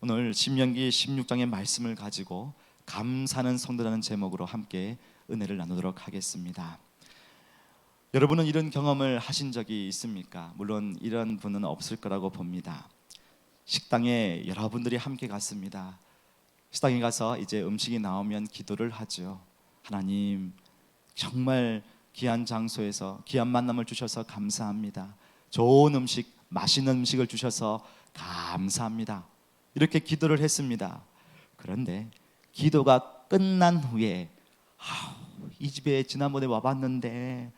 오늘 신명기 16장의 말씀을 가지고 감사하는 성도라는 제목으로 함께 은혜를 나누도록 하겠습니다. 여러분은 이런 경험을 하신 적이 있습니까? 물론 이런 분은 없을 거라고 봅니다. 식당에 여러분들이 함께 갔습니다. 식당에 가서 이제 음식이 나오면 기도를 하죠. 하나님, 정말 귀한 장소에서 귀한 만남을 주셔서 감사합니다. 좋은 음식, 맛있는 음식을 주셔서 감사합니다. 이렇게 기도를 했습니다. 그런데 기도가 끝난 후에 이 집에 지난번에 와봤는데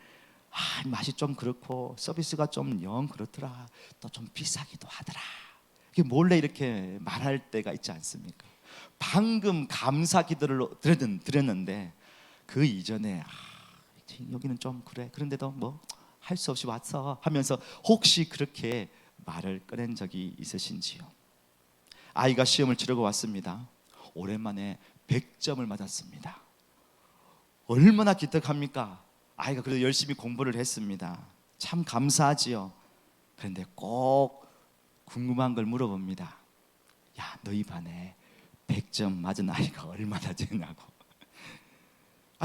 맛이 좀 그렇고 서비스가 좀 영 그렇더라, 또 좀 비싸기도 하더라, 이게 몰래 이렇게 말할 때가 있지 않습니까? 방금 감사 기도를 드렸는데 그 이전에 여기는 좀 그래, 그런데도 뭐 할 수 없이 왔어 하면서 혹시 그렇게 말을 꺼낸 적이 있으신지요? 아이가 시험을 치르고 왔습니다. 오랜만에 100점을 맞았습니다. 얼마나 기특합니까? 아이가 그래도 열심히 공부를 했습니다. 참 감사하지요. 그런데 꼭 궁금한 걸 물어봅니다. 야, 너희 반에 100점 맞은 아이가 얼마나 되냐고.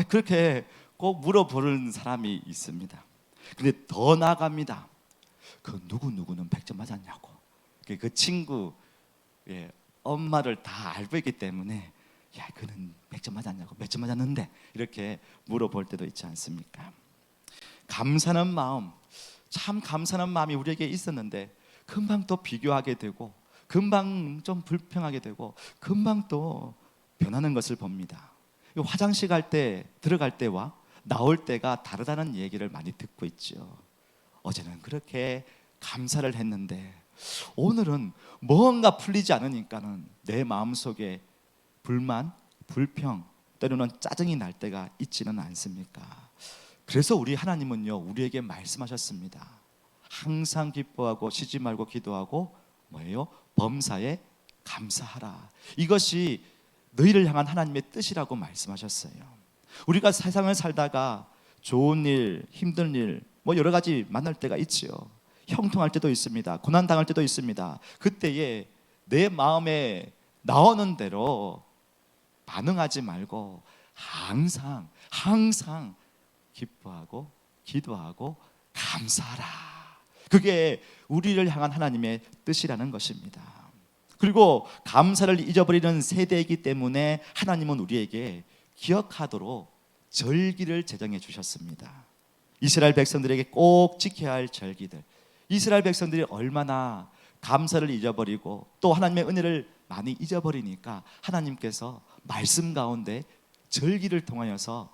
그렇게 꼭 물어보는 사람이 있습니다. 근데 더 나아갑니다. 그 누구누구는 100점 맞았냐고. 그 친구 엄마를 다 알고 있기 때문에 야, 그는 100점 맞았냐고, 몇 점 맞았는데, 이렇게 물어볼 때도 있지 않습니까? 감사하는 마음, 참 감사하는 마음이 우리에게 있었는데 금방 또 비교하게 되고, 금방 좀 불평하게 되고, 금방 또 변하는 것을 봅니다. 화장실 갈 때, 들어갈 때와 나올 때가 다르다는 얘기를 많이 듣고 있죠. 어제는 그렇게 감사를 했는데 오늘은 뭔가 풀리지 않으니까는 내 마음속에 불만, 불평, 때로는 짜증이 날 때가 있지는 않습니까? 그래서 우리 하나님은요, 우리에게 말씀하셨습니다. 항상 기뻐하고 쉬지 말고 기도하고 뭐예요? 범사에 감사하라. 이것이 너희를 향한 하나님의 뜻이라고 말씀하셨어요. 우리가 세상을 살다가 좋은 일, 힘든 일, 뭐 여러 가지 만날 때가 있지요. 형통할 때도 있습니다. 고난 당할 때도 있습니다. 그때에 내 마음에 나오는 대로 반응하지 말고 항상 기뻐하고 기도하고 감사하라. 그게 우리를 향한 하나님의 뜻이라는 것입니다. 그리고 감사를 잊어버리는 세대이기 때문에 하나님은 우리에게 기억하도록 절기를 제정해 주셨습니다. 이스라엘 백성들에게 꼭 지켜야 할 절기들. 이스라엘 백성들이 얼마나 감사를 잊어버리고 또 하나님의 은혜를 많이 잊어버리니까 하나님께서 말씀 가운데 절기를 통하여서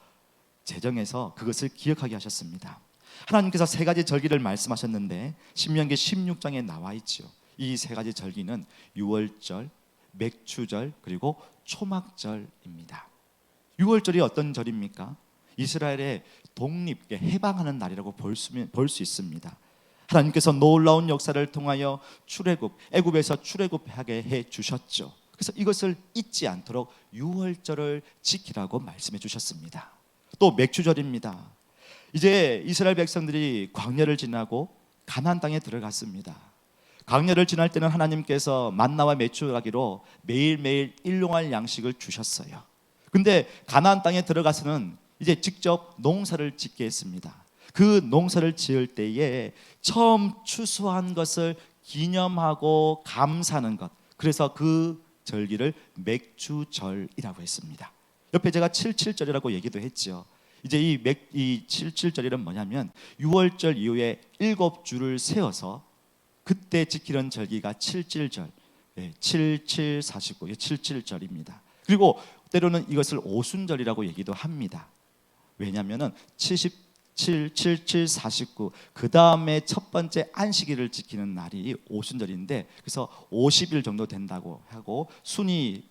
제정해서 그것을 기억하게 하셨습니다. 하나님께서 세 가지 절기를 말씀하셨는데 신명기 16장에 나와 있죠. 이 세 가지 절기는 유월절, 맥추절, 그리고 초막절입니다. 유월절이 어떤 절입니까? 이스라엘의 독립, 해방하는 날이라고 볼 수 있습니다. 하나님께서 놀라운 역사를 통하여 애굽에서 출애굽하게 해 주셨죠. 그래서 이것을 잊지 않도록 유월절을 지키라고 말씀해 주셨습니다. 또 맥추절입니다. 이제 이스라엘 백성들이 광야를 지나고 가나안 땅에 들어갔습니다. 광야를 지날 때는 하나님께서 만나와 메추라기로 매일매일 일용할 양식을 주셨어요. 근데 가나안 땅에 들어가서는 이제 직접 농사를 짓게 했습니다. 그 농사를 지을 때에 처음 추수한 것을 기념하고 감사하는 것, 그래서 그 절기를 맥추절이라고 했습니다. 옆에 제가 77절이라고 얘기도 했죠. 이제 이 77절이란 뭐냐면 유월절 이후에 7주를 세워서 그때 지키는 절기가 77절, 7749, 77절입니다. 그리고 때로는 이것을 오순절이라고 얘기도 합니다. 왜냐하면 77, 77, 49, 그 다음에 첫 번째 안식일을 지키는 날이 오순절인데, 그래서 50일 정도 된다고 하고 순위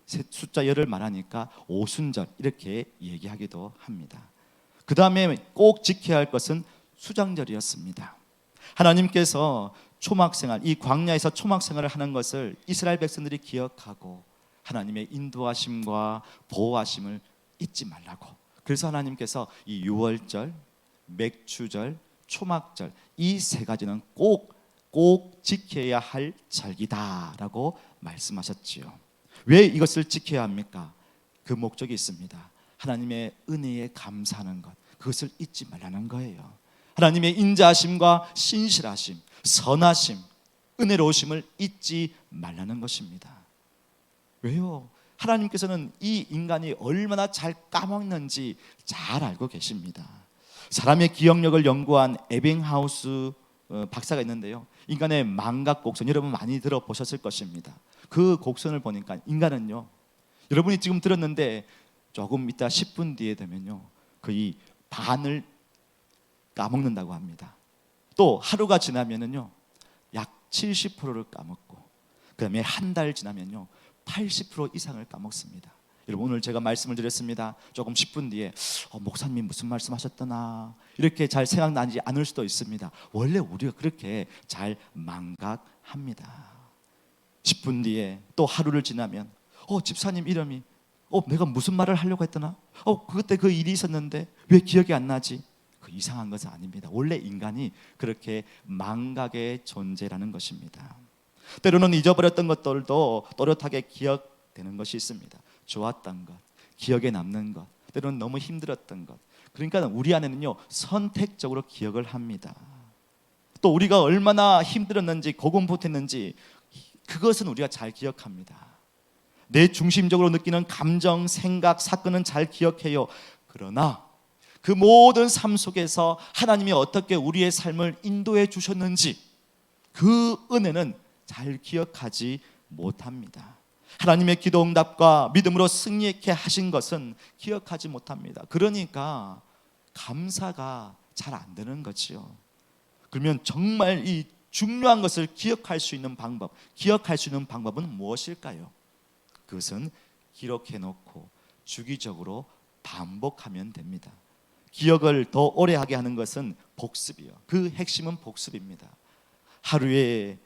숫자 10을 말하니까 오순절 이렇게 얘기하기도 합니다. 그 다음에 꼭 지켜야 할 것은 수장절이었습니다. 하나님께서 초막생활, 이 광야에서 초막생활을 하는 것을 이스라엘 백성들이 기억하고 하나님의 인도하심과 보호하심을 잊지 말라고, 그래서 하나님께서 이 유월절, 맥추절, 초막절 이 세 가지는 꼭 꼭 지켜야 할 절기다라고 말씀하셨지요. 왜 이것을 지켜야 합니까? 그 목적이 있습니다. 하나님의 은혜에 감사하는 것, 그것을 잊지 말라는 거예요. 하나님의 인자하심과 신실하심, 선하심, 은혜로우심을 잊지 말라는 것입니다. 왜요? 하나님께서는 이 인간이 얼마나 잘 까먹는지 잘 알고 계십니다. 사람의 기억력을 연구한 에빙하우스 박사가 있는데요, 인간의 망각 곡선, 여러분 많이 들어보셨을 것입니다. 그 곡선을 보니까 인간은요, 여러분이 지금 들었는데 조금 이따 10분 뒤에 되면요, 거의 반을 까먹는다고 합니다. 또 하루가 지나면은요, 약 70%를 까먹고, 그 다음에 한 달 지나면요 80% 이상을 까먹습니다. 여러분, 오늘 제가 말씀을 드렸습니다. 조금 10분 뒤에 목사님이 무슨 말씀하셨더나 이렇게 잘 생각나지 않을 수도 있습니다. 원래 우리가 그렇게 잘 망각합니다. 10분 뒤에 또 하루를 지나면 집사님 이름이 내가 무슨 말을 하려고 했더나, 그때 그 일이 있었는데 왜 기억이 안 나지? 그 이상한 것은 아닙니다. 원래 인간이 그렇게 망각의 존재라는 것입니다. 때로는 잊어버렸던 것들도 또렷하게 기억되는 것이 있습니다. 좋았던 것, 기억에 남는 것, 때로는 너무 힘들었던 것. 그러니까 우리 안에는요, 선택적으로 기억을 합니다. 또 우리가 얼마나 힘들었는지, 고군분투했는지, 그것은 우리가 잘 기억합니다. 내 중심적으로 느끼는 감정, 생각, 사건은 잘 기억해요. 그러나 그 모든 삶 속에서 하나님이 어떻게 우리의 삶을 인도해 주셨는지, 그 은혜는 잘 기억하지 못합니다. 하나님의 기도 응답과 믿음으로 승리케 하신 것은 기억하지 못합니다. 그러니까 감사가 잘 안 되는 거지요. 그러면 정말 이 중요한 것을 기억할 수 있는 방법, 기억할 수 있는 방법은 무엇일까요? 그것은 기록해 놓고 주기적으로 반복하면 됩니다. 기억을 더 오래 하게 하는 것은 복습이요. 그 핵심은 복습입니다. 하루에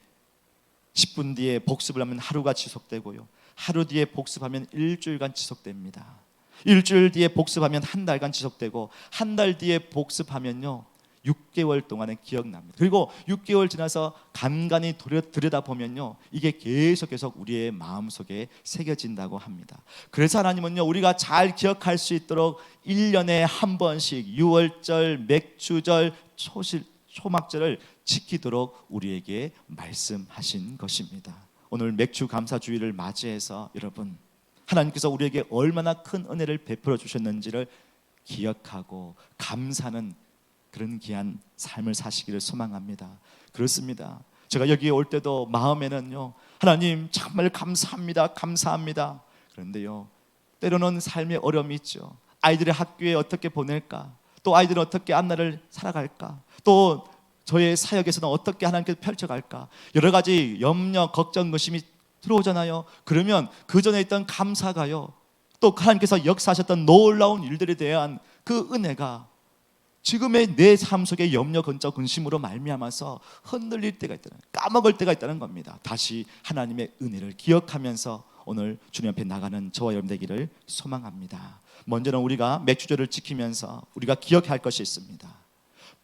10분 뒤에 복습을 하면 하루가 지속되고요, 하루 뒤에 복습하면 일주일간 지속됩니다. 일주일 뒤에 복습하면 한 달간 지속되고, 한 달 뒤에 복습하면요 6개월 동안에 기억납니다. 그리고 6개월 지나서 간간히 들여다보면요, 이게 계속 우리의 마음속에 새겨진다고 합니다. 그래서 하나님은요, 우리가 잘 기억할 수 있도록 1년에 한 번씩 유월절, 맥주절, 초막절을 지키도록 우리에게 말씀하신 것입니다. 오늘 맥주 감사주의를 맞이해서 여러분, 하나님께서 우리에게 얼마나 큰 은혜를 베풀어 주셨는지를 기억하고 감사하는 그런 귀한 삶을 사시기를 소망합니다. 그렇습니다. 제가 여기에 올 때도 마음에는요, 하나님 정말 감사합니다, 감사합니다. 그런데요, 때로는 삶의 어려움이 있죠. 아이들의 학교에 어떻게 보낼까, 또 아이들은 어떻게 앞날을 살아갈까, 또 저의 사역에서는 어떻게 하나님께서 펼쳐갈까, 여러 가지 염려, 걱정, 의심이 들어오잖아요. 그러면 그 전에 있던 감사가요, 또 하나님께서 역사하셨던 놀라운 일들에 대한 그 은혜가 지금의 내 삶 속에 염려, 근적, 근심으로 말미암아서 흔들릴 때가 있다는, 까먹을 때가 있다는 겁니다. 다시 하나님의 은혜를 기억하면서 오늘 주님 앞에 나가는 저와 여러분 되기를 소망합니다. 먼저는 우리가 맥주절을 지키면서 우리가 기억해야 할 것이 있습니다.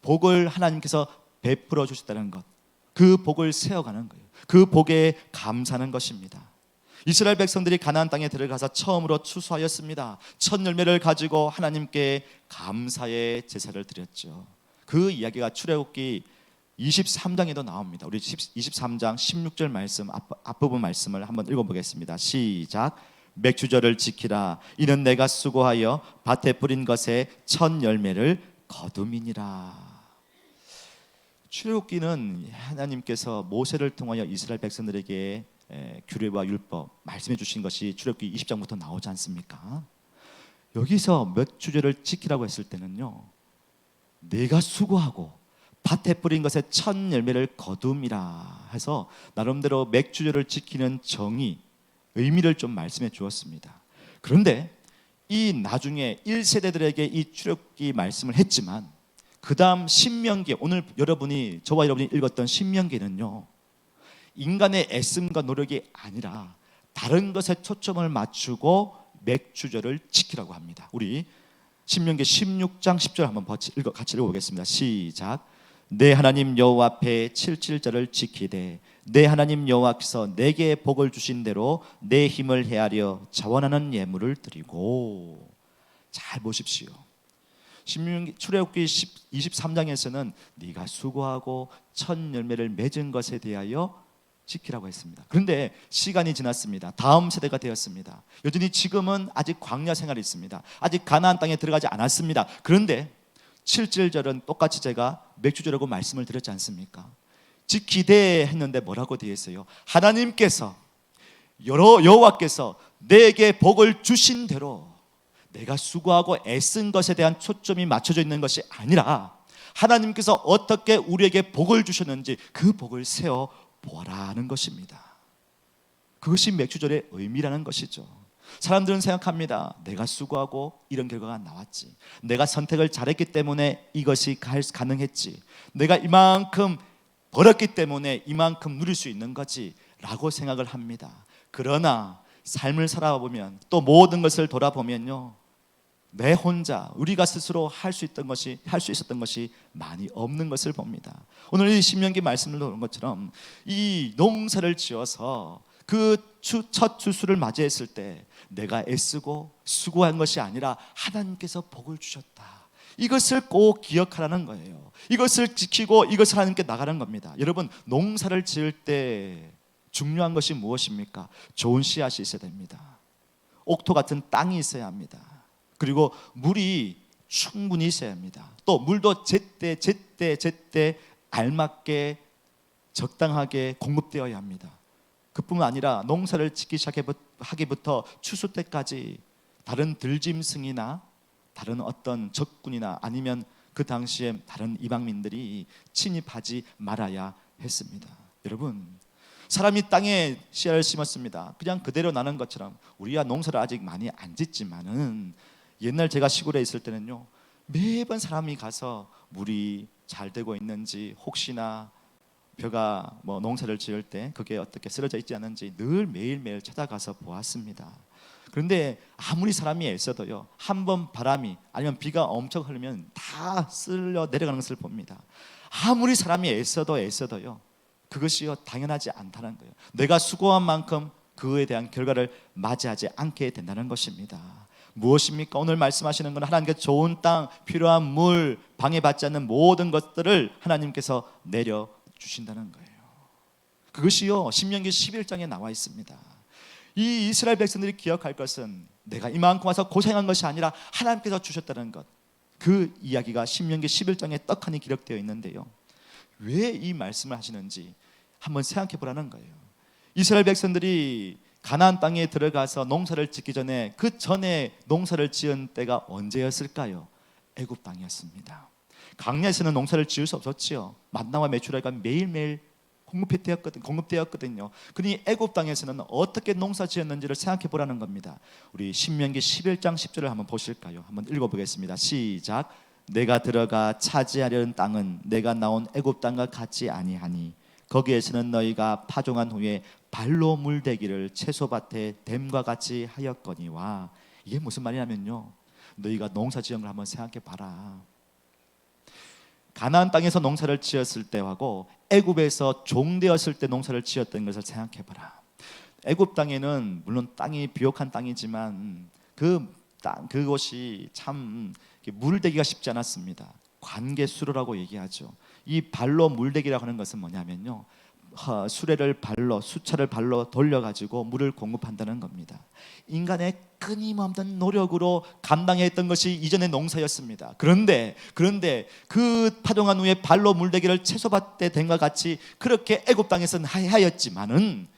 복을 하나님께서 베풀어 주셨다는 것, 그 복을 세워가는 거예요. 그 복에 감사하는 것입니다. 이스라엘 백성들이 가나안 땅에 들어가서 처음으로 추수하였습니다. 첫 열매를 가지고 하나님께 감사의 제사를 드렸죠. 그 이야기가 출애굽기 23장에도 나옵니다. 우리 23장 16절 말씀, 앞부분 말씀을 한번 읽어보겠습니다. 시작. 맥주절을 지키라. 이는 내가 수고하여 밭에 뿌린 것의 첫 열매를 거둠이니라. 출애굽기는 하나님께서 모세를 통하여 이스라엘 백성들에게 규례와 율법 말씀해 주신 것이 출애굽기 20장부터 나오지 않습니까? 여기서 맥주절을 지키라고 했을 때는요, 내가 수고하고 밭에 뿌린 것의 첫 열매를 거둠이라 해서 나름대로 맥주절을 지키는 정의, 의미를 좀 말씀해 주었습니다. 그런데 이 나중에 1세대들에게 이 출애굽기 말씀을 했지만, 그 다음 신명기, 오늘 저와 여러분이 읽었던 신명기는요, 인간의 애씀과 노력이 아니라 다른 것에 초점을 맞추고 맥주절을 지키라고 합니다. 우리 신명기 16장 10절 한번 같이 읽어보겠습니다. 시작. 내 하나님 여호와 앞에 칠칠절을 지키되 내 하나님 여호와께서 내게 복을 주신 대로 내 힘을 헤아려 자원하는 예물을 드리고. 잘 보십시오. 출애굽기 23장에서는 네가 수고하고 첫 열매를 맺은 것에 대하여 지키라고 했습니다. 그런데 시간이 지났습니다. 다음 세대가 되었습니다. 여전히 지금은 아직 광야 생활이 있습니다. 아직 가나안 땅에 들어가지 않았습니다. 그런데 7절은 똑같이 제가 맥주절이라고 말씀을 드렸지 않습니까? 지키되 했는데 뭐라고 되어 있어요? 하나님께서 여호와께서 내게 복을 주신 대로, 내가 수고하고 애쓴 것에 대한 초점이 맞춰져 있는 것이 아니라 하나님께서 어떻게 우리에게 복을 주셨는지 그 복을 세어 보라는 것입니다. 그것이 맥주절의 의미라는 것이죠. 사람들은 생각합니다. 내가 수고하고 이런 결과가 나왔지, 내가 선택을 잘했기 때문에 이것이 가능했지, 내가 이만큼 벌었기 때문에 이만큼 누릴 수 있는 거지 라고 생각을 합니다. 그러나 삶을 살아보면, 또 모든 것을 돌아보면요, 내 혼자 우리가 스스로 할 수 있었던 것이 많이 없는 것을 봅니다. 오늘 이 신명기 말씀을 보는 것처럼 이 농사를 지어서 그 첫 추수를 맞이했을 때 내가 애쓰고 수고한 것이 아니라 하나님께서 복을 주셨다, 이것을 꼭 기억하라는 거예요. 이것을 지키고 이것을 하나님께 나가는 겁니다. 여러분, 농사를 지을 때 중요한 것이 무엇입니까? 좋은 씨앗이 있어야 됩니다. 옥토 같은 땅이 있어야 합니다. 그리고 물이 충분히 있어야 합니다. 또 물도 제때 알맞게 적당하게 공급되어야 합니다. 그뿐만 아니라 농사를 짓기 시작하기부터 추수 때까지 다른 들짐승이나 다른 어떤 적군이나 아니면 그 당시에 다른 이방민들이 침입하지 말아야 했습니다. 여러분, 사람이 땅에 씨앗을 심었습니다. 그냥 그대로 나는 것처럼 우리가 농사를 아직 많이 안 짓지만은 옛날 제가 시골에 있을 때는요, 매번 사람이 가서 물이 잘 되고 있는지, 혹시나 벼가 농사를 지을 때 그게 어떻게 쓰러져 있지 않은지 늘 매일매일 찾아가서 보았습니다. 그런데 아무리 사람이 애써도요, 한번 바람이 아니면 비가 엄청 흐르면 다 쓸려 내려가는 것을 봅니다. 아무리 사람이 애써도요, 그것이요 당연하지 않다는 거예요. 내가 수고한 만큼 그에 대한 결과를 맞이하지 않게 된다는 것입니다. 무엇입니까? 오늘 말씀하시는 건 하나님께서 좋은 땅, 필요한 물, 방해받지 않는 모든 것들을 하나님께서 내려주신다는 거예요. 그것이요 신명기 11장에 나와 있습니다. 이 이스라엘 백성들이 기억할 것은 내가 이만큼 와서 고생한 것이 아니라 하나님께서 주셨다는 것, 그 이야기가 신명기 11장에 떡하니 기록되어 있는데요, 왜 이 말씀을 하시는지 한번 생각해 보라는 거예요. 이스라엘 백성들이 가나안 땅에 들어가서 농사를 짓기 전에, 그 전에 농사를 지은 때가 언제였을까요? 애굽 땅이었습니다. 광야에서는 농사를 지을 수 없었지요. 만나와 메추라기가 매일매일 공급되었거든요. 그러니 애굽 땅에서는 어떻게 농사 지었는지를 생각해 보라는 겁니다. 우리 신명기 11장 10절을 한번 보실까요? 한번 읽어보겠습니다. 시작. 내가 들어가 차지하려는 땅은 내가 나온 애굽 땅과 같지 아니하니 거기에서는 너희가 파종한 후에 발로 물대기를 채소밭에 댐과 같이 하였거니와. 이게 무슨 말이냐면요, 너희가 농사 지은 걸 한번 생각해 봐라. 가나안 땅에서 농사를 지었을 때하고 애굽에서 종되었을 때 농사를 지었던 것을 생각해 봐라. 애굽 땅에는 물론 땅이 비옥한 땅이지만 그곳이 참 물대기가 쉽지 않았습니다. 관계수로라고 얘기하죠. 이 발로 물대기라고 하는 것은 뭐냐면요, 수차를 발로 돌려가지고 물을 공급한다는 겁니다. 인간의 끊임없는 노력으로 감당했던 것이 이전의 농사였습니다. 그런데 그 파종한 후에 발로 물대기를 채소밭에 댄과 같이 그렇게 애굽 땅에서는 하였지만은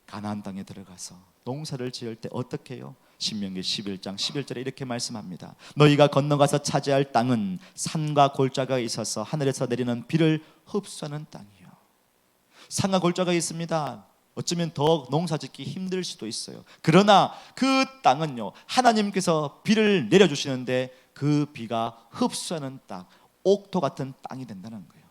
가나안 땅에 들어가서 농사를 지을 때 어떻게 해요? 신명기 11장 11절에 이렇게 말씀합니다. 너희가 건너가서 차지할 땅은 산과 골짜기가 있어서 하늘에서 내리는 비를 흡수하는 땅이요. 산과 골짜기가 있습니다. 어쩌면 더 농사짓기 힘들 수도 있어요. 그러나 그 땅은요, 하나님께서 비를 내려주시는데 그 비가 흡수하는 땅, 옥토 같은 땅이 된다는 거예요.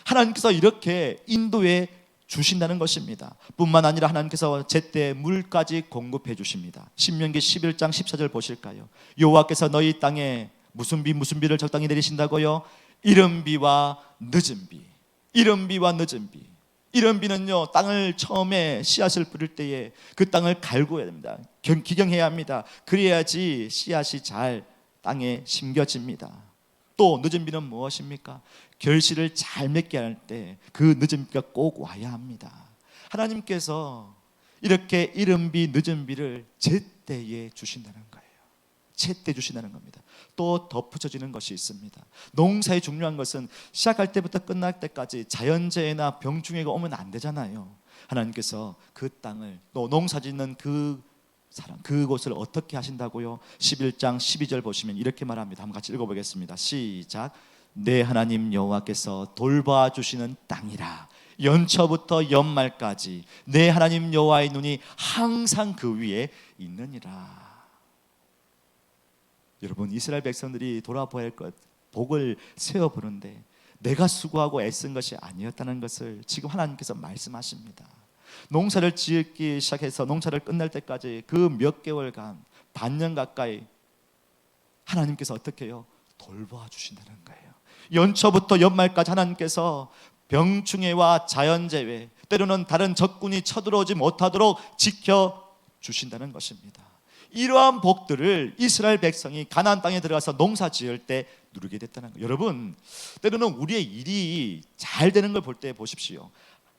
하나님께서 이렇게 인도해 주신다는 것입니다. 뿐만 아니라 하나님께서 제때 물까지 공급해 주십니다. 신명기 11장 14절 보실까요? 여호와께서 너희 땅에 무슨 비를 적당히 내리신다고요? 이른 비와 늦은 비, 이른 비와 늦은 비. 이른 비는요, 땅을 처음에 씨앗을 뿌릴 때에 그 땅을 갈구어야 됩니다. 기경해야 합니다. 그래야지 씨앗이 잘 땅에 심겨집니다. 또 늦은 비는 무엇입니까? 결실을 잘 맺게 할 때 그 늦은 비가 꼭 와야 합니다. 하나님께서 이렇게 이른 비 늦은 비를 제때에 주신다는 거예요. 제때 주신다는 겁니다. 또 덧붙여지는 것이 있습니다. 농사의 중요한 것은 시작할 때부터 끝날 때까지 자연재해나 병충해가 오면 안 되잖아요. 하나님께서 그 땅을, 또 농사 짓는 그 사람, 그곳을 어떻게 하신다고요? 11장 12절 보시면 이렇게 말합니다. 한번 같이 읽어보겠습니다. 시작. 내 하나님 여호와께서 돌봐주시는 땅이라. 연초부터 연말까지 내 하나님 여호와의 눈이 항상 그 위에 있느니라. 여러분, 이스라엘 백성들이 돌아보아야 할 것, 복을 세워보는데 내가 수고하고 애쓴 것이 아니었다는 것을 지금 하나님께서 말씀하십니다. 농사를 짓기 시작해서 농사를 끝날 때까지 그 몇 개월간, 반년 가까이 하나님께서 어떻게 해요? 돌보아 주신다는 거예요. 연초부터 연말까지 하나님께서 병충해와 자연재해, 때로는 다른 적군이 쳐들어오지 못하도록 지켜주신다는 것입니다. 이러한 복들을 이스라엘 백성이 가나안 땅에 들어가서 농사 지을 때 누리게 됐다는 거예요. 여러분, 때로는 우리의 일이 잘 되는 걸 볼 때 보십시오.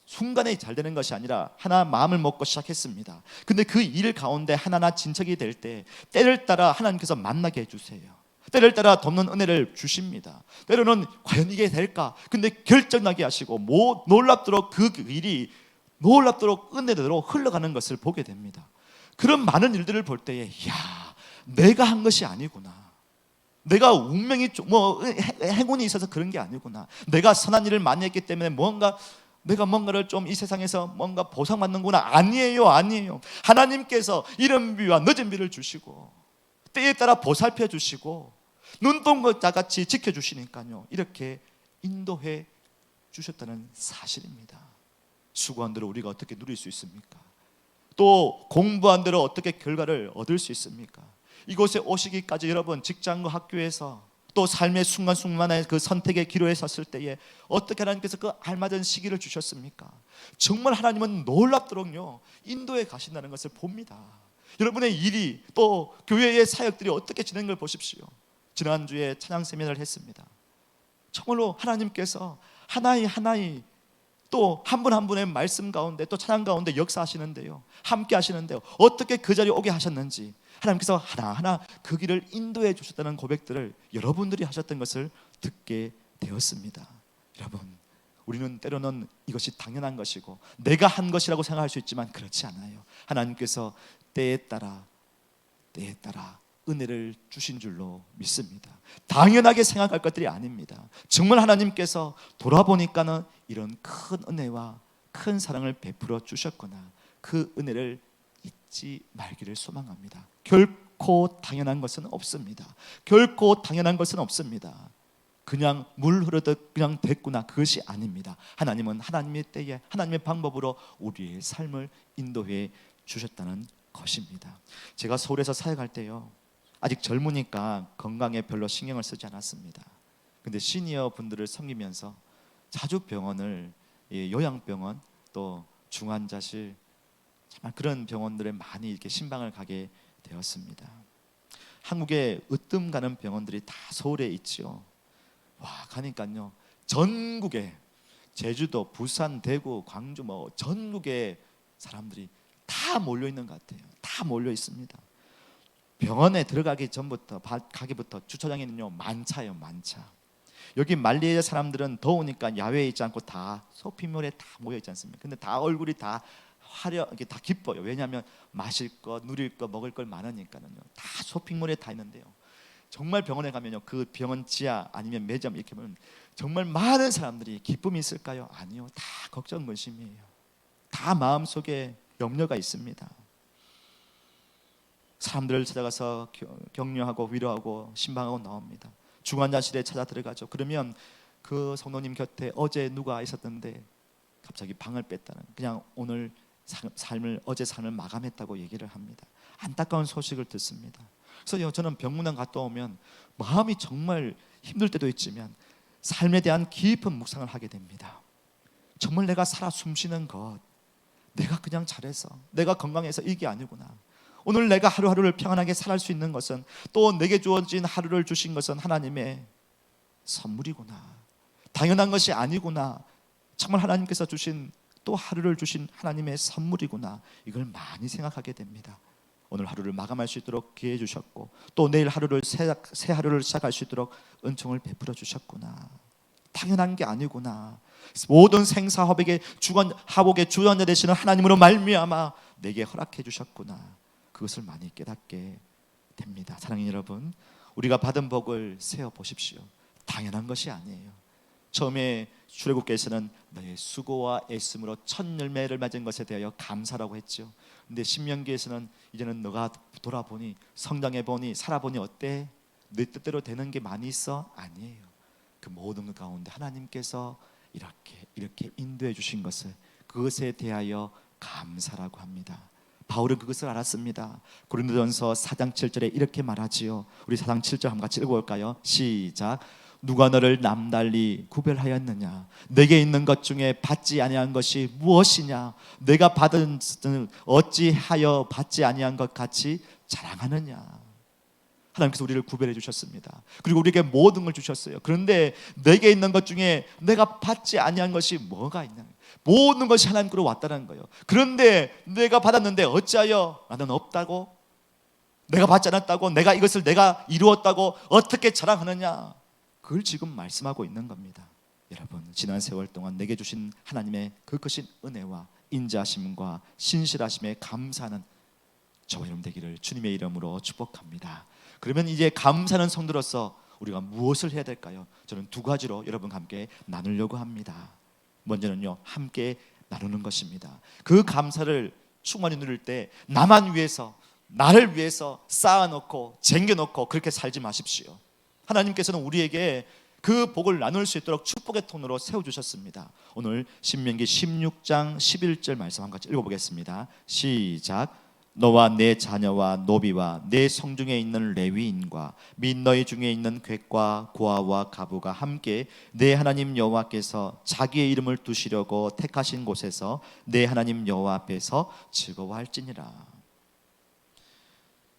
순간에 잘 되는 것이 아니라 하나 마음을 먹고 시작했습니다. 근데 그 일 가운데 하나하나 진척이 될 때 때를 따라 하나님께서 만나게 해주세요. 때를 따라 돕는 은혜를 주십니다. 때로는 과연 이게 될까? 근데 결정나게 하시고 놀랍도록 그 일이 놀랍도록 은혜대로 흘러가는 것을 보게 됩니다. 그런 많은 일들을 볼 때에 야, 내가 한 것이 아니구나. 내가 운명이 행운이 있어서 그런 게 아니구나. 내가 선한 일을 많이 했기 때문에 내가 뭔가를 좀 이 세상에서 뭔가 보상받는구나. 아니에요. 하나님께서 이른 비와 늦은 비를 주시고 때에 따라 보살펴 주시고 눈동자 같이 지켜주시니까요, 이렇게 인도해 주셨다는 사실입니다. 수고한 대로 우리가 어떻게 누릴 수 있습니까? 또 공부한 대로 어떻게 결과를 얻을 수 있습니까? 이곳에 오시기까지 여러분, 직장과 학교에서 또 삶의 순간순간의 그 선택의 기로에 섰을 때에 어떻게 하나님께서 그 알맞은 시기를 주셨습니까? 정말 하나님은 놀랍도록요, 인도에 가신다는 것을 봅니다. 여러분의 일이, 또 교회의 사역들이 어떻게 진행을 보십시오. 지난주에 찬양 세미나를 했습니다. 정말로 하나님께서 하나이 또 한 분 한 분의 말씀 가운데 또 찬양 가운데 역사하시는데요, 함께 하시는데요, 어떻게 그 자리에 오게 하셨는지 하나님께서 하나하나 그 길을 인도해 주셨다는 고백들을 여러분들이 하셨던 것을 듣게 되었습니다. 여러분, 우리는 때로는 이것이 당연한 것이고 내가 한 것이라고 생각할 수 있지만 그렇지 않아요. 하나님께서 때에 따라 은혜를 주신 줄로 믿습니다. 당연하게 생각할 것들이 아닙니다. 정말 하나님께서 돌아보니까는 이런 큰 은혜와 큰 사랑을 베풀어 주셨거나 그 은혜를 잊지 말기를 소망합니다. 결코 당연한 것은 없습니다. 그냥 물 흐르듯 그냥 됐구나, 그것이 아닙니다. 하나님은 하나님의 때에 하나님의 방법으로 우리의 삶을 인도해 주셨다는 것입니다. 제가 서울에서 사역할 때요, 아직 젊으니까 건강에 별로 신경을 쓰지 않았습니다. 근데 시니어 분들을 섬기면서 자주 병원을, 요양병원 또 중환자실, 정말 그런 병원들에 많이 이렇게 신방을 가게 되었습니다. 한국에 으뜸 가는 병원들이 다 서울에 있지요. 와, 가니까요, 전국에, 제주도, 부산, 대구, 광주, 전국에 사람들이 다 몰려 있는 것 같아요. 다 몰려 있습니다. 병원에 들어가기 전부터, 가기부터 주차장에는요, 만차예요, 만차. 여기 말리의 사람들은 더우니까 야외에 있지 않고 다 쇼핑몰에 다 모여 있지 않습니까? 근데 다 얼굴이 다 화려하게 다 기뻐요. 왜냐하면 마실 거, 누릴 거, 먹을 걸 많으니까는요. 다 쇼핑몰에 다 있는데요, 정말 병원에 가면요, 그 병원 지하 아니면 매점 이렇게 보면 정말 많은 사람들이 기쁨이 있을까요? 아니요. 다 걱정 근심이에요. 다 마음속에 염려가 있습니다. 사람들을 찾아가서 격려하고 위로하고 신방하고 나옵니다. 중환자실에 찾아 들어가죠. 그러면 그 성도님 곁에 어제 누가 있었던데 갑자기 방을 뺐다는, 그냥 오늘 어제 삶을 마감했다고 얘기를 합니다. 안타까운 소식을 듣습니다. 그래서 저는 병문안 갔다 오면 마음이 정말 힘들 때도 있지만 삶에 대한 깊은 묵상을 하게 됩니다. 정말 내가 살아 숨쉬는 것, 내가 그냥 잘해서, 내가 건강해서 이게 아니구나. 오늘 내가 하루하루를 평안하게 살 수 있는 것은, 또 내게 주어진 하루를 주신 것은 하나님의 선물이구나. 당연한 것이 아니구나. 정말 하나님께서 주신, 또 하루를 주신 하나님의 선물이구나. 이걸 많이 생각하게 됩니다. 오늘 하루를 마감할 수 있도록 기회해 주셨고, 또 내일 하루를 새 하루를 시작할 수 있도록 은총을 베풀어 주셨구나. 당연한 게 아니구나. 모든 생사화복의 주관자 되시는 하나님으로 말미암아 내게 허락해 주셨구나. 그것을 많이 깨닫게 됩니다. 사랑하는 여러분, 우리가 받은 복을 세어 보십시오. 당연한 것이 아니에요. 처음에 출애굽기에서는 너의 수고와 애씀으로 첫 열매를 맺은 것에 대하여 감사라고 했죠. 근데 신명기에서는 이제는 너가 돌아보니, 성장해 보니, 살아보니 어때? 내 뜻대로 되는 게 많이 있어? 아니에요. 그 모든 것 가운데 하나님께서 이렇게 인도해 주신 것을, 그것에 대하여 감사라고 합니다. 바울은 그것을 알았습니다. 고린도전서 4장 7절에 이렇게 말하지요. 우리 4장 7절 한번 같이 읽어볼까요? 시작. 누가 너를 남달리 구별하였느냐? 내게 있는 것 중에 받지 아니한 것이 무엇이냐? 내가 받은 어찌하여 받지 아니한 것 같이 자랑하느냐? 하나님께서 우리를 구별해 주셨습니다. 그리고 우리에게 모든 걸 주셨어요. 그런데 내게 있는 것 중에 내가 받지 아니한 것이 뭐가 있냐? 모든 것이 하나님께로 왔다는 거예요. 그런데 내가 받았는데 어찌하여 나는 없다고? 내가 받지 않았다고? 내가 이것을 내가 이루었다고 어떻게 자랑하느냐? 그걸 지금 말씀하고 있는 겁니다. 여러분, 지난 세월 동안 내게 주신 하나님의 그 크신 은혜와 인자하심과 신실하심에 감사하는 저와 여러분 되기를 주님의 이름으로 축복합니다. 그러면 이제 감사하는 성도로서 우리가 무엇을 해야 될까요? 저는 두 가지로 여러분과 함께 나누려고 합니다. 먼저는요, 함께 나누는 것입니다. 그 감사를 충만히 누릴 때 나만 위해서, 나를 위해서 쌓아놓고 쟁여놓고 그렇게 살지 마십시오. 하나님께서는 우리에게 그 복을 나눌 수 있도록 축복의 통로로 세워주셨습니다. 오늘 신명기 16장 11절 말씀 한 같이 읽어보겠습니다. 시작. 너와 내 자녀와 노비와 내 성중에 있는 레위인과 및 너희 중에 있는 객과 고아와 가부가 함께 내 하나님 여호와께서 자기의 이름을 두시려고 택하신 곳에서 내 하나님 여호와 앞에서 즐거워할지니라.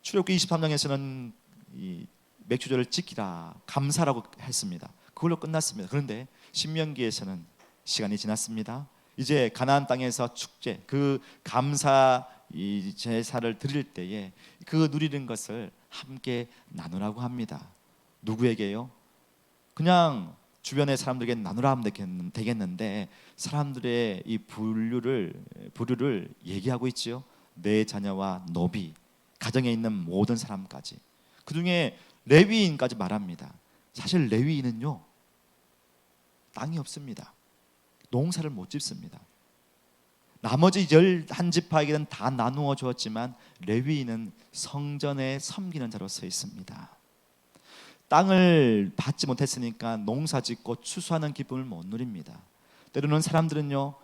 출애굽기 23장에서는 이 맥주절을 지키라, 감사라고 했습니다. 그걸로 끝났습니다. 그런데 신명기에서는 시간이 지났습니다. 이제 가나안 땅에서 축제, 그 감사 이 제사를 드릴 때에 그 누리는 것을 함께 나누라고 합니다. 누구에게요? 그냥 주변의 사람들에게 나누라 하면 되겠는데 사람들의 이 부류를 얘기하고 있지요. 내 자녀와 노비, 가정에 있는 모든 사람까지, 그 중에 레위인까지 말합니다. 사실 레위인은요, 땅이 없습니다. 농사를 못 짓습니다. 나머지 11지파에게는 다 나누어 주었지만 레위인은 성전에 섬기는 자로 서 있습니다. 땅을 받지 못했으니까 농사 짓고 추수하는 기쁨을 못 누립니다. 때로는 사람들은요,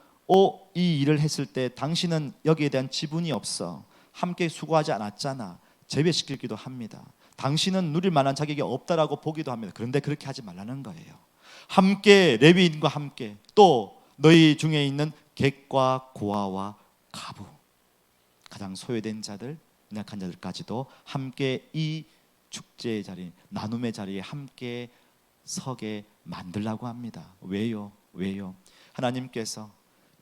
이 일을 했을 때 당신은 여기에 대한 지분이 없어, 함께 수고하지 않았잖아, 제외시키기도 합니다. 당신은 누릴 만한 자격이 없다라고 보기도 합니다. 그런데 그렇게 하지 말라는 거예요. 함께, 레위인과 함께, 또 너희 중에 있는 객과 고아와 가부, 가장 소외된 자들, 연약한 자들까지도 함께 이 축제의 자리, 나눔의 자리에 함께 서게 만들라고 합니다. 왜요? 하나님께서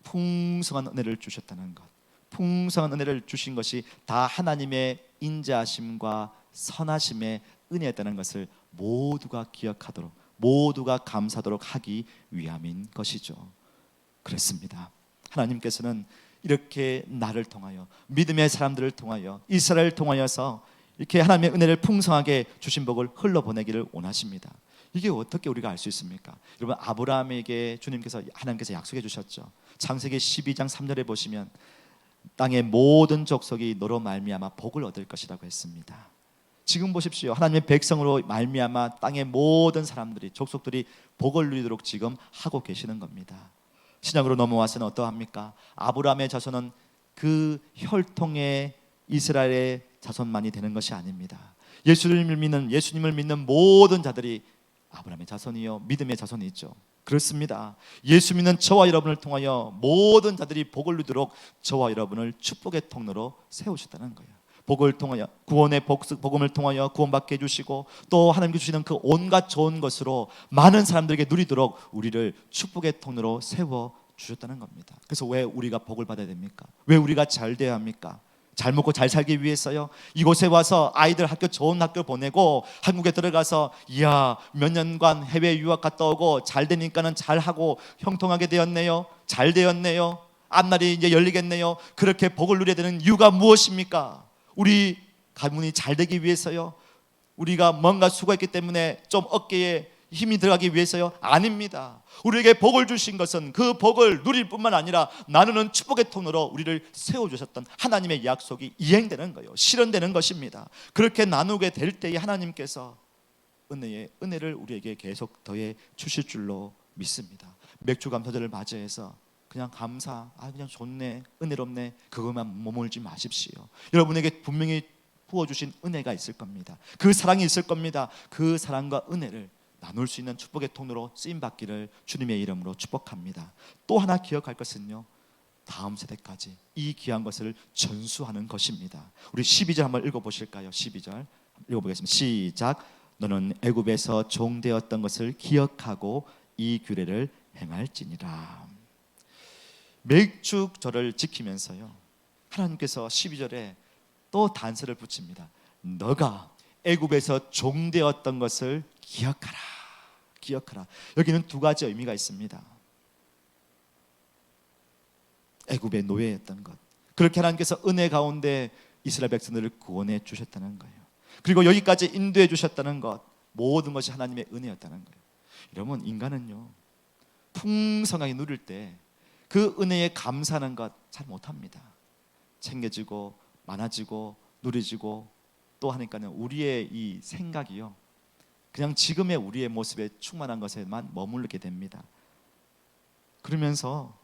풍성한 은혜를 주셨다는 것, 풍성한 은혜를 주신 것이 다 하나님의 인자하심과 선하심의 은혜였다는 것을 모두가 기억하도록, 모두가 감사하도록 하기 위함인 것이죠. 그렇습니다. 하나님께서는 이렇게 나를 통하여, 믿음의 사람들을 통하여, 이스라엘을 통하여서 이렇게 하나님의 은혜를 풍성하게 주신 복을 흘러보내기를 원하십니다. 이게 어떻게 우리가 알 수 있습니까? 여러분, 아브라함에게 하나님께서 약속해 주셨죠. 창세기 12장 3절에 보시면 땅의 모든 족속이 너로 말미암아 복을 얻을 것이라고 했습니다. 지금 보십시오. 하나님의 백성으로 말미암아 땅의 모든 사람들이, 족속들이 복을 누리도록 지금 하고 계시는 겁니다. 신약으로 넘어와서는 어떠합니까? 아브라함의 자손은 그 혈통의 이스라엘의 자손만이 되는 것이 아닙니다. 예수님을 믿는 모든 자들이 아브라함의 자손이요 믿음의 자손이 있죠. 그렇습니다. 예수 믿는 저와 여러분을 통하여 모든 자들이 복을 누리도록 저와 여러분을 축복의 통로로 세우셨다는 거예요. 복을 통하여 구원의 복음을 통하여 구원받게 해주시고 또 하나님께 주시는 그 온갖 좋은 것으로 많은 사람들에게 누리도록 우리를 축복의 통로로 세워 주셨다는 겁니다. 그래서 왜 우리가 복을 받아야 됩니까? 왜 우리가 잘 돼야 합니까? 잘 먹고 잘 살기 위해서요. 이곳에 와서 아이들 학교 좋은 학교 보내고 한국에 들어가서 이야 몇 년간 해외 유학 갔다 오고 잘 되니까는 잘하고 형통하게 되었네요. 잘 되었네요. 앞날이 이제 열리겠네요. 그렇게 복을 누려야 되는 이유가 무엇입니까? 우리 가문이 잘 되기 위해서요. 우리가 뭔가 수고했기 때문에 좀 어깨에 힘이 들어가기 위해서요? 아닙니다. 우리에게 복을 주신 것은 그 복을 누릴 뿐만 아니라 나누는 축복의 통로로 우리를 세워주셨던 하나님의 약속이 이행되는 거예요. 실현되는 것입니다. 그렇게 나누게 될 때에 하나님께서 은혜를 우리에게 계속 더해 주실 줄로 믿습니다. 맥주 감사절을 맞이해서 그냥 감사, 그냥 좋네, 은혜롭네 그것만 머물지 마십시오. 여러분에게 분명히 부어주신 은혜가 있을 겁니다. 그 사랑이 있을 겁니다. 그 사랑과 은혜를 나눌 수 있는 축복의 통로로 쓰임받기를 주님의 이름으로 축복합니다. 또 하나 기억할 것은요, 다음 세대까지 이 귀한 것을 전수하는 것입니다. 우리 12절 한번 읽어보실까요? 12절 읽어보겠습니다. 시작. 너는 애굽에서 종되었던 것을 기억하고 이 규례를 행할지니라. 맥주절을 지키면서요, 하나님께서 12절에 또 단서를 붙입니다. 너가 애굽에서 종되었던 것을 기억하라. 기억하라. 여기는 두 가지 의미가 있습니다. 애굽의 노예였던 것, 그렇게 하나님께서 은혜 가운데 이스라엘 백성들을 구원해 주셨다는 거예요. 그리고 여기까지 인도해 주셨다는 것, 모든 것이 하나님의 은혜였다는 거예요. 여러분, 인간은요 풍성하게 누릴 때 그 은혜에 감사하는 것 잘 못합니다. 챙겨지고 많아지고 누려지고 또 하니까는 우리의 이 생각이요 그냥 지금의 우리의 모습에 충만한 것에만 머무르게 됩니다. 그러면서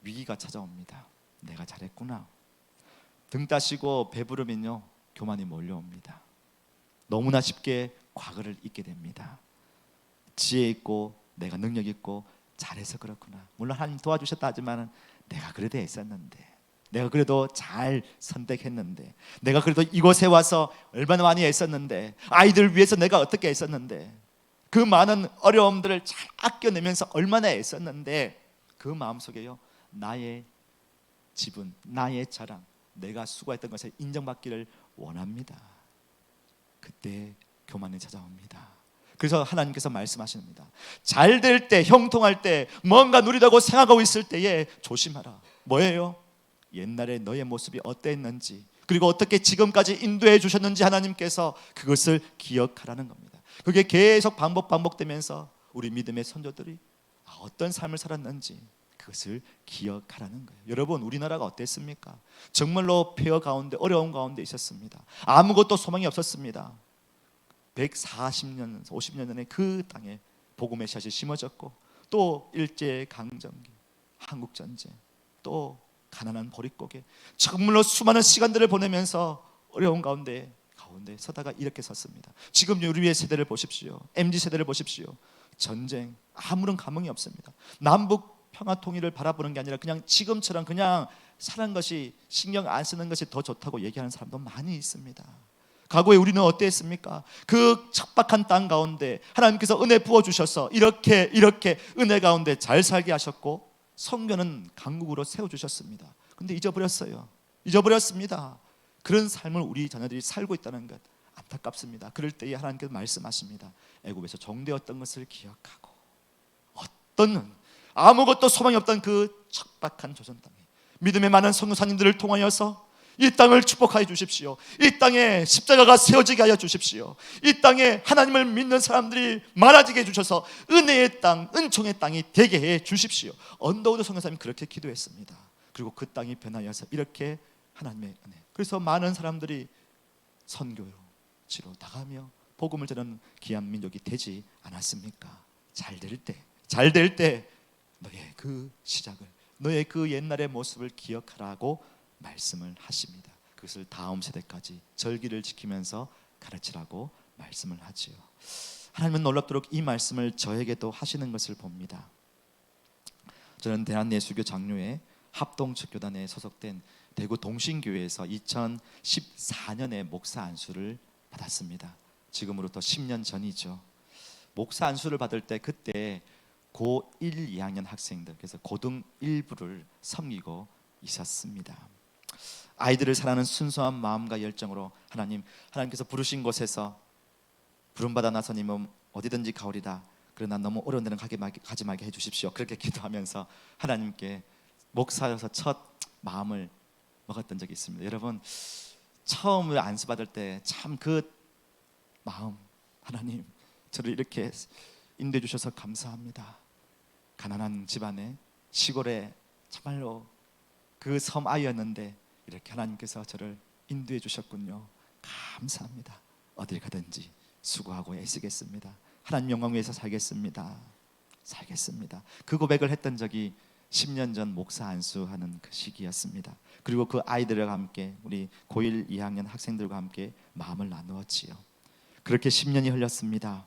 위기가 찾아옵니다. 내가 잘했구나. 등 따시고 배부르면요 교만이 몰려옵니다. 너무나 쉽게 과거를 잊게 됩니다. 지혜 있고 내가 능력 있고 잘해서 그렇구나. 물론 하나님 도와주셨다 하지만 내가 그래도 애썼는데, 내가 그래도 잘 선택했는데, 내가 그래도 이곳에 와서 얼마나 많이 애썼는데, 아이들 위해서 내가 어떻게 애썼는데, 그 많은 어려움들을 잘 아껴내면서 얼마나 애썼는데, 그 마음속에요 나의 지분, 나의 자랑, 내가 수고했던 것에 인정받기를 원합니다. 그때 교만이 찾아옵니다. 그래서 하나님께서 말씀하십니다. 잘 될 때, 형통할 때, 뭔가 누리다고 생각하고 있을 때에 조심하라. 뭐예요? 옛날에 너의 모습이 어땠는지, 그리고 어떻게 지금까지 인도해 주셨는지 하나님께서 그것을 기억하라는 겁니다. 그게 계속 반복되면서 우리 믿음의 선조들이 어떤 삶을 살았는지 그것을 기억하라는 거예요. 여러분, 우리나라가 어땠습니까? 정말로 폐허 가운데, 어려움 가운데 있었습니다. 아무것도 소망이 없었습니다. 140년, 50년 전에 그 땅에 복음의 씨앗이 심어졌고, 또 일제강점기, 한국전쟁, 또 가난한 보릿고개, 정말로 수많은 시간들을 보내면서 어려운 가운데 서다가 이렇게 섰습니다. 지금 우리의 세대를 보십시오. MZ세대를 보십시오. 전쟁, 아무런 감흥이 없습니다. 남북 평화 통일을 바라보는 게 아니라 그냥 지금처럼 그냥 사는 것이, 신경 안 쓰는 것이 더 좋다고 얘기하는 사람도 많이 있습니다. 과거에 우리는 어땠습니까? 그 척박한 땅 가운데 하나님께서 은혜 부어주셔서 이렇게 은혜 가운데 잘 살게 하셨고, 성교는 강국으로 세워주셨습니다. 근데 잊어버렸습니다. 그런 삶을 우리 자녀들이 살고 있다는 것 안타깝습니다. 그럴 때에 하나님께서 말씀하십니다. 애굽에서 종되었던 것을 기억하고, 어떤 아무것도 소망이 없던 그 척박한 조선 땅에 믿음의 많은 선교사님들을 통하여서 이 땅을 축복하여 주십시오. 이 땅에 십자가가 세워지게 하여 주십시오. 이 땅에 하나님을 믿는 사람들이 많아지게 해주셔서 은혜의 땅, 은총의 땅이 되게 해 주십시오. 언더우드 선교사님이 그렇게 기도했습니다. 그리고 그 땅이 변하여서 이렇게 하나님의 은혜, 그래서 많은 사람들이 선교지로 나가며 복음을 전하는 귀한 민족이 되지 않았습니까? 잘 될 때 너의 그 시작을, 너의 그 옛날의 모습을 기억하라고 말씀을 하십니다. 그것을 다음 세대까지 절기를 지키면서 가르치라고 말씀을 하지요. 하나님은 놀랍도록 이 말씀을 저에게도 하시는 것을 봅니다. 저는 대한예수교 장로회 합동측교단에 소속된 대구 동신교회에서 2014년에 목사 안수를 받았습니다. 지금으로부터 10년 전이죠. 목사 안수를 받을 때 그때 고1, 2학년 학생들, 그래서 고등 1부를 섬기고 있었습니다. 아이들을 사랑하는 순수한 마음과 열정으로 하나님께서 부르신 곳에서 부름받아 나서님은 어디든지 가오리다. 그러나 너무 어려운 데는 가지 말게 해주십시오. 그렇게 기도하면서 하나님께 목사여서 첫 마음을 먹었던 적이 있습니다. 여러분, 처음에 안수받을 때 참 그 마음, 하나님 저를 이렇게 인도해 주셔서 감사합니다. 가난한 집안에 시골에 정말로 그 섬 아이였는데 이렇게 하나님께서 저를 인도해 주셨군요. 감사합니다. 어딜 가든지 수고하고 애쓰겠습니다. 하나님 영광 위해서 살겠습니다. 그 고백을 했던 적이 10년 전 목사 안수하는 그 시기였습니다. 그리고 그 아이들과 함께 우리 고1, 2학년 학생들과 함께 마음을 나누었지요. 그렇게 10년이 흘렀습니다.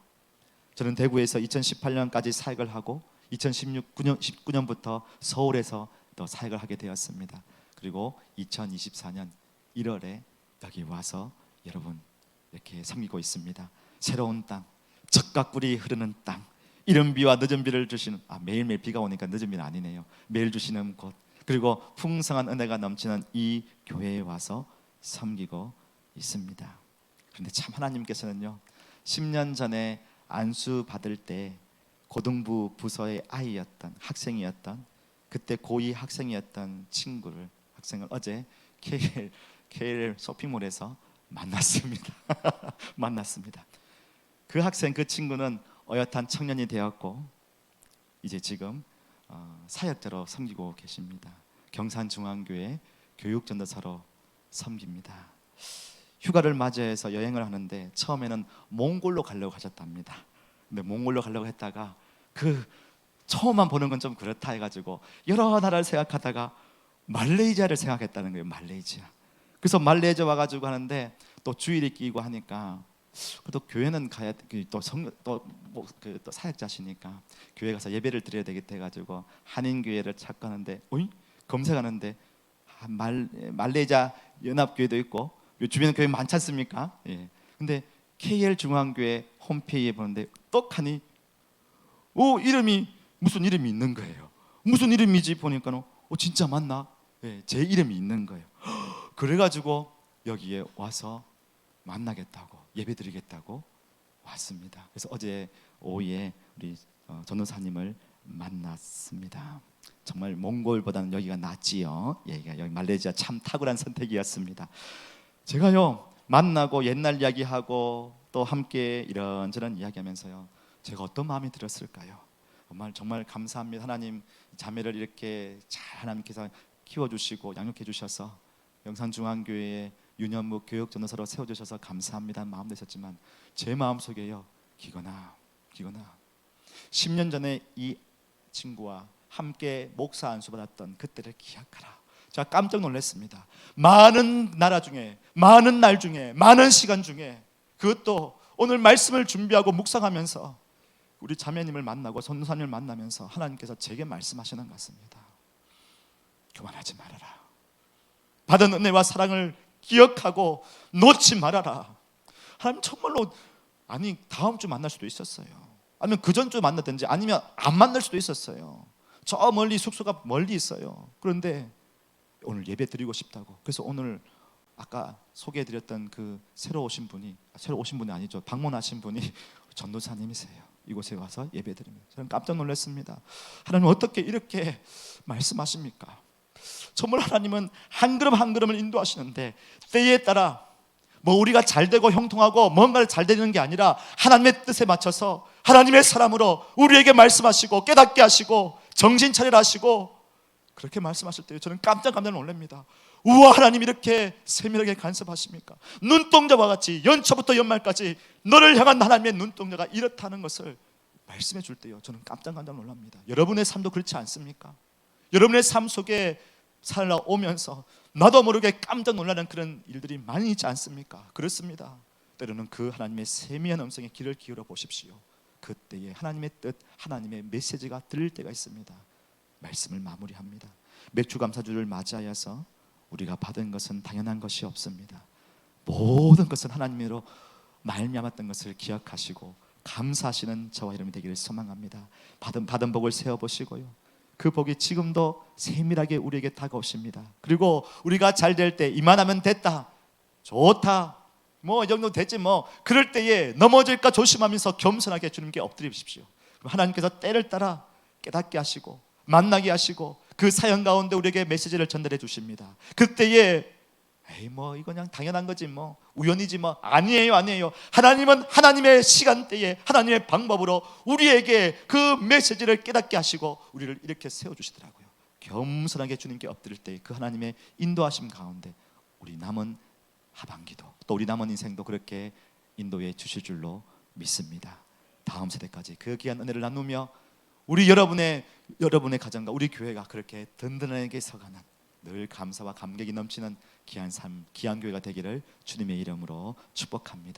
저는 대구에서 2018년까지 사역을 하고 2019년부터 서울에서 또 사역을 하게 되었습니다. 그리고 2024년 1월에 여기 와서 여러분 이렇게 섬기고 있습니다. 새로운 땅, 젖과 꿀이 흐르는 땅, 이른 비와 늦은 비를 주시는, 매일매일 비가 오니까 늦은 비는 아니네요. 매일 주시는 곳, 그리고 풍성한 은혜가 넘치는 이 교회에 와서 섬기고 있습니다. 그런데 참 하나님께서는요, 10년 전에 안수 받을 때 고등부 부서의 아이였던, 학생이었던, 그때 고2 학생이었던 학생을 어제 KL 쇼핑몰에서 만났습니다. 그 학생, 그 친구는 어엿한 청년이 되었고 이제 지금 사역자로 섬기고 계십니다. 경산중앙교회 교육전도사로 섬깁니다. 휴가를 맞이해서 여행을 하는데 처음에는 몽골로 가려고 하셨답니다. 근데 몽골로 가려고 했다가 그 처음만 보는 건 좀 그렇다 해가지고 여러 나라를 생각하다가 말레이시아를 생각했다는 거예요. 말레이시아. 그래서 말레이시아 와가지고 하는데 또 주일이 끼고 하니까 또 교회는 가야 또 사역자시니까 교회 가서 예배를 드려야 되겠다 해가지고 한인 교회를 찾고 하는데 검색하는데 말레이시아 연합교회도 있고 주변에 교회 많지 않습니까? 예. 근데 KL 중앙교회 홈페이지에 보는데 떡하니 이름이 무슨 이름이 있는 거예요. 무슨 이름이지 보니까 진짜 맞나? 예, 제 이름이 있는 거예요. 그래가지고 여기에 와서 만나겠다고 예배드리겠다고 왔습니다. 그래서 어제 오후에 우리 전도사님을 만났습니다. 정말 몽골보다는 여기가 낫지요. 여기 말레이시아 참 탁월한 선택이었습니다. 제가요 만나고 옛날 이야기하고 또 함께 이런저런 이야기하면서요 제가 어떤 마음이 들었을까요? 정말 감사합니다. 하나님 자매를 이렇게 잘 하나님께서 키워주시고 양육해 주셔서 영산중앙교회에 유년부 교육전도사로 세워주셔서 감사합니다 마음 되셨지만 제 마음속에요 기거나 10년 전에 이 친구와 함께 목사 안수 받았던 그때를 기억하라. 제가 깜짝 놀랐습니다. 많은 나라 중에, 많은 날 중에, 많은 시간 중에 그것도 오늘 말씀을 준비하고 묵상하면서 우리 자매님을 만나고 전도사님을 만나면서 하나님께서 제게 말씀하시는 것 같습니다. 교만하지 말아라. 받은 은혜와 사랑을 기억하고 놓지 말아라. 하나님 정말로 다음 주 만날 수도 있었어요. 아니면 그 전주 만나든지 아니면 안 만날 수도 있었어요. 저 멀리 숙소가 멀리 있어요. 그런데 오늘 예배 드리고 싶다고. 그래서 오늘 아까 소개해드렸던 그 새로 오신 분이 아니죠. 방문하신 분이 전도사님이세요. 이곳에 와서 예배 드립니다. 저는 깜짝 놀랐습니다. 하나님 어떻게 이렇게 말씀하십니까? 정말 하나님은 한 걸음 한 걸음을 인도하시는데 때에 따라 우리가 잘되고 형통하고 뭔가를 잘 되는 게 아니라 하나님의 뜻에 맞춰서 하나님의 사람으로 우리에게 말씀하시고 깨닫게 하시고 정신 차리라 하시고 그렇게 말씀하실 때 저는 깜짝 놀랍니다. 우와, 하나님 이렇게 세밀하게 간섭하십니까? 눈동자와 같이 연초부터 연말까지 너를 향한 하나님의 눈동자가 이렇다는 것을 말씀해 줄 때요 저는 깜짝 놀랍니다. 여러분의 삶도 그렇지 않습니까? 여러분의 삶 속에 살아오면서 나도 모르게 깜짝 놀라는 그런 일들이 많이 있지 않습니까? 그렇습니다. 때로는 그 하나님의 세미한 음성에 귀를 기울여 보십시오. 그때에 하나님의 뜻, 하나님의 메시지가 들릴 때가 있습니다. 말씀을 마무리합니다. 맥주감사주를 맞이하여서 우리가 받은 것은 당연한 것이 없습니다. 모든 것은 하나님으로 말미암았던 것을 기억하시고 감사하시는 저와 여러분이 되기를 소망합니다. 받은 복을 세어보시고요, 그 복이 지금도 세밀하게 우리에게 다가오십니다. 그리고 우리가 잘 될 때, 이만하면 됐다, 좋다, 뭐 이 정도 됐지 뭐, 그럴 때에 넘어질까 조심하면서 겸손하게 주님께 엎드리십시오. 그럼 하나님께서 때를 따라 깨닫게 하시고 만나게 하시고 그 사연 가운데 우리에게 메시지를 전달해 주십니다. 그때에 에이 뭐 이거 그냥 당연한 거지, 뭐 우연이지, 뭐 아니에요. 하나님은 하나님의 시간대에 하나님의 방법으로 우리에게 그 메시지를 깨닫게 하시고 우리를 이렇게 세워주시더라고요. 겸손하게 주님께 엎드릴 때 그 하나님의 인도하심 가운데 우리 남은 하반기도 또 우리 남은 인생도 그렇게 인도해 주실 줄로 믿습니다. 다음 세대까지 그 귀한 은혜를 나누며 우리 여러분의 가정과 우리 교회가 그렇게 든든하게 서가는, 늘 감사와 감격이 넘치는 귀한 삶, 귀한 교회가 되기를 주님의 이름으로 축복합니다.